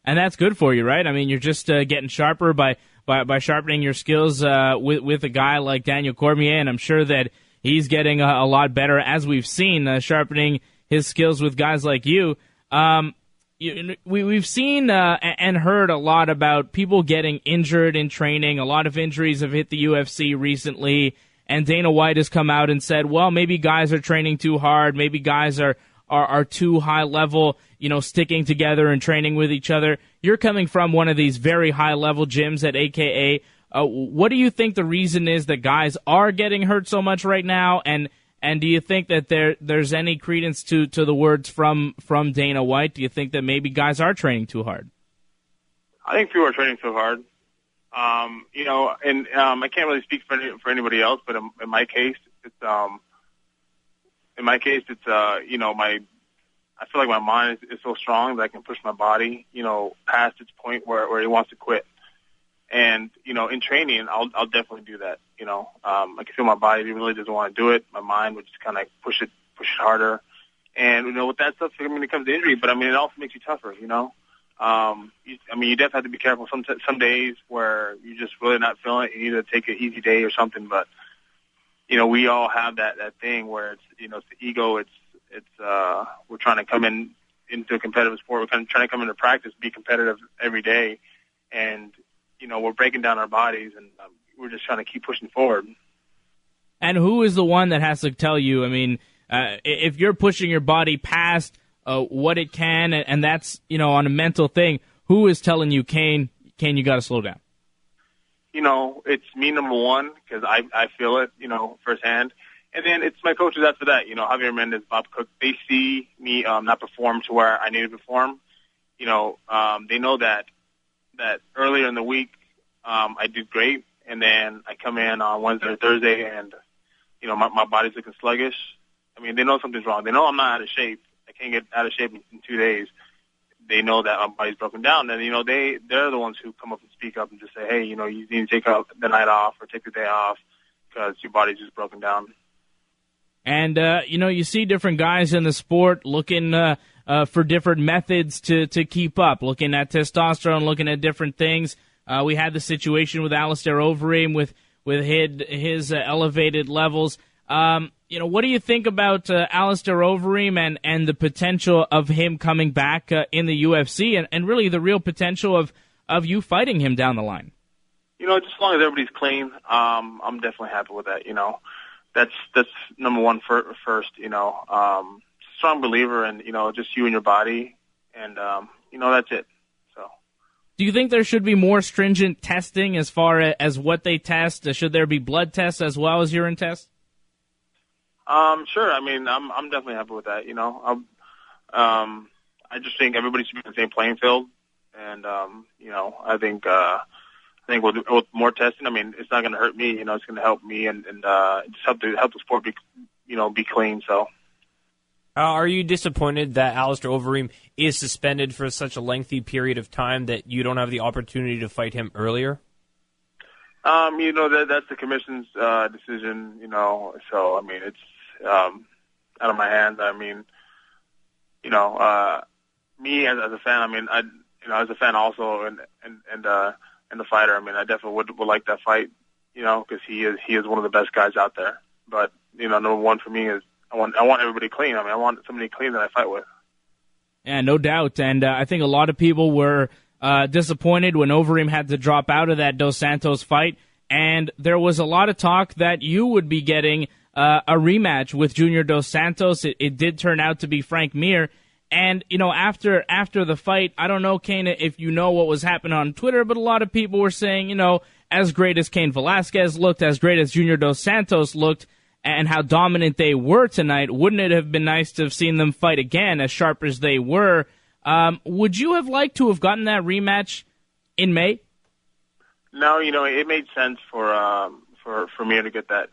and that's good for you, right? I mean, you're just getting sharper by sharpening your skills with a guy like Daniel Cormier, and I'm sure that he's getting a lot better, as we've seen, sharpening his skills with guys like you. We've seen and heard a lot about people getting injured in training. A lot of injuries have hit the UFC recently, and Dana White has come out and said, well, maybe guys are training too hard, maybe guys are too high level, sticking together and training with each other. You're coming from one of these very high level gyms at AKA. What do you think the reason is that guys are getting hurt so much right now? And do you think that there's any credence to the words from Dana White? Do you think that maybe guys are training too hard? I think people are training too hard. I can't really speak for anybody else, but in my case, I feel like my mind is so strong that I can push my body, past its point where it wants to quit. And, in training, I'll definitely do that. I can feel my body really doesn't want to do it. My mind would just kind of push it harder. And, with that stuff, it comes to injury, but it also makes you tougher, you definitely have to be careful. Some days where you're just really not feeling it, you need to take an easy day or something. But, we all have that thing where it's, it's the ego. We're trying to come into a competitive sport. We're kind of trying to come into practice, be competitive every day. And, we're breaking down our bodies, and we're just trying to keep pushing forward. And who is the one that has to tell you? If you're pushing your body past what it can, and that's, on a mental thing, who is telling you, Cain, you got to slow down? It's me, number one, because I feel it, firsthand. And then it's my coaches after that, Javier Mendez, Bob Cook. They see me not perform to where I need to perform. They know that earlier in the week I did great, and then I come in on Wednesday or Thursday, and my body's looking sluggish. They know something's wrong. They know I'm not out of shape. I can't get out of shape in 2 days. They know that my body's broken down, and they're the ones who come up and speak up and just say, hey, you need to take the night off or take the day off because your body's just broken down. And you see different guys in the sport looking for different methods to keep up, looking at testosterone, looking at different things. We had the situation with Alistair Overeem with his elevated levels. What do you think about Alistair Overeem and the potential of him coming back in the UFC and really the real potential of you fighting him down the line? Just as long as everybody's clean, I'm definitely happy with that. That's number one first. Strong believer in just you and your body, and that's it. So, do you think there should be more stringent testing as far as what they test? Should there be blood tests as well as urine tests? Sure. I'm definitely happy with that. I just think everybody should be on the same playing field, and I think with more testing, it's not going to hurt me. It's going to help me and just help the sport be clean. So. Are you disappointed that Alistair Overeem is suspended for such a lengthy period of time that you don't have the opportunity to fight him earlier? That's the commission's decision. So it's out of my hands. Me as a fan. As a fan also, and the fighter. I definitely would like that fight. Because he is one of the best guys out there. But number one for me is. I want everybody clean. I want somebody clean that I fight with. Yeah, no doubt. And I think a lot of people were disappointed when Overeem had to drop out of that Dos Santos fight. And there was a lot of talk that you would be getting a rematch with Junior Dos Santos. It did turn out to be Frank Mir. And, after the fight, I don't know, Cain, if you know what was happening on Twitter, but a lot of people were saying, as great as Cain Velasquez looked, as great as Junior Dos Santos looked, and how dominant they were tonight, wouldn't it have been nice to have seen them fight again, as sharp as they were? Would you have liked to have gotten that rematch in May? No, it made sense for me to get that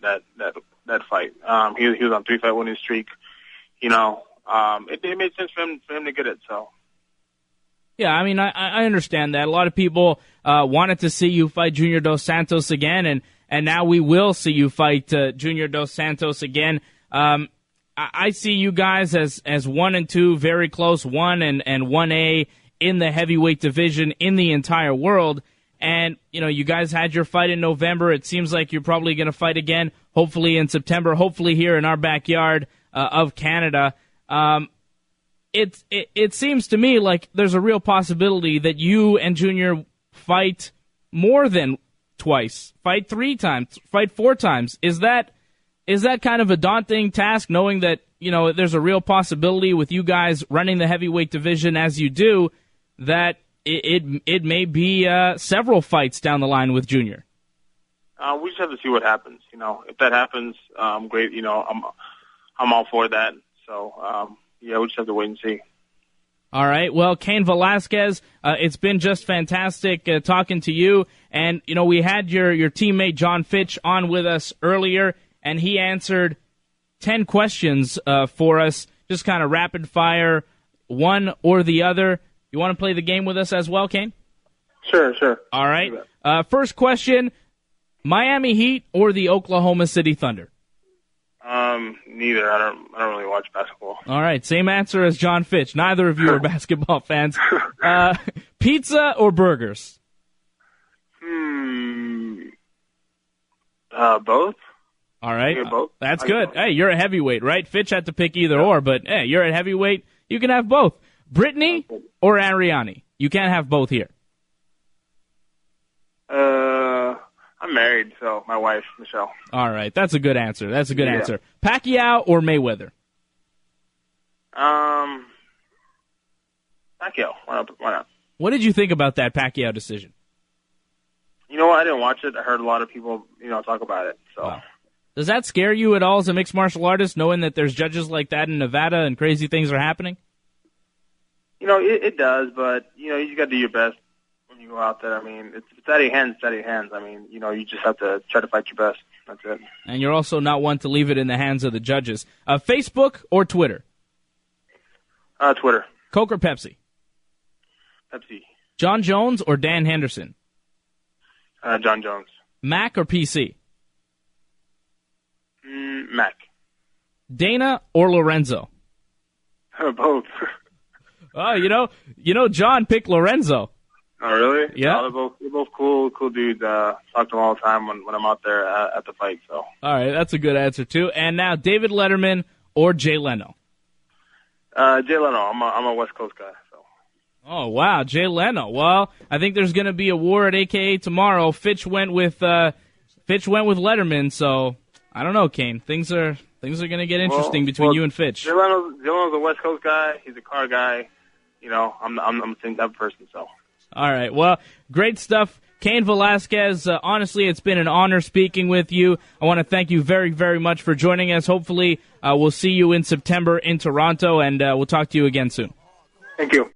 fight. He was on 3-fight winning streak. It made sense for him to get it. So. Yeah, I understand that. A lot of people wanted to see you fight Junior Dos Santos again, and now we will see you fight Junior Dos Santos again. I see you guys as 1 and 2, very close, 1 and 1A in the heavyweight division in the entire world. And, you guys had your fight in November. It seems like you're probably going to fight again, hopefully in September, hopefully here in our backyard of Canada. It seems to me like there's a real possibility that you and Junior fight more than twice, fight 3 times, fight 4 times. Is that kind of a daunting task, knowing that there's a real possibility with you guys running the heavyweight division as you do that it may be several fights down the line with Junior? We just have to see what happens. If that happens, great. I'm all for that. So we just have to wait and see. All right. Well, Cain Velasquez, it's been just fantastic talking to you. And we had your teammate John Fitch on with us earlier, and he answered 10 questions for us, just kind of rapid fire, one or the other. You want to play the game with us as well, Cain? Sure. All right. First question, Miami Heat or the Oklahoma City Thunder? Neither. I don't really watch basketball. All right. Same answer as John Fitch. Neither of you are basketball fans. Pizza or burgers? Both. All right. Both. That's good. Hey, you're a heavyweight, right? Fitch had to pick either or, but hey, you're a heavyweight. You can have both. Brittany or Ariane? You can't have both here. I'm married, so my wife, Michelle. All right. That's a good answer. Answer. Pacquiao or Mayweather? Pacquiao. Why not? What did you think about that Pacquiao decision? You know what? I didn't watch it. I heard a lot of people, talk about it. So. Wow. Does that scare you at all as a mixed martial artist, knowing that there's judges like that in Nevada and crazy things are happening? It does, but, you just got to do your best when you go out there. I mean, it's out of your hands, it's out of your hands. I mean, you just have to try to fight your best. That's it. And you're also not one to leave it in the hands of the judges. Facebook or Twitter? Twitter. Coke or Pepsi? Pepsi. John Jones or Dan Henderson? John Jones. Mac or PC? Mac. Dana or Lorenzo? Both. Oh, John picked Lorenzo. Oh, really? Yeah. They're both cool dudes. Talk to them all the time when I'm out there at the fight. So. All right, that's a good answer too. And now, David Letterman or Jay Leno? Jay Leno. I'm a West Coast guy. So. Oh wow, Jay Leno. Well, I think there's going to be a war at AKA tomorrow. Fitch went with Letterman. So I don't know, Cain. Things are going to get interesting between you and Fitch. Jay Leno's a West Coast guy. He's a car guy. I'm the same type of person. So. All right. Well, great stuff. Cain Velasquez, honestly, it's been an honor speaking with you. I want to thank you very, very much for joining us. Hopefully, we'll see you in September in Toronto, and we'll talk to you again soon. Thank you.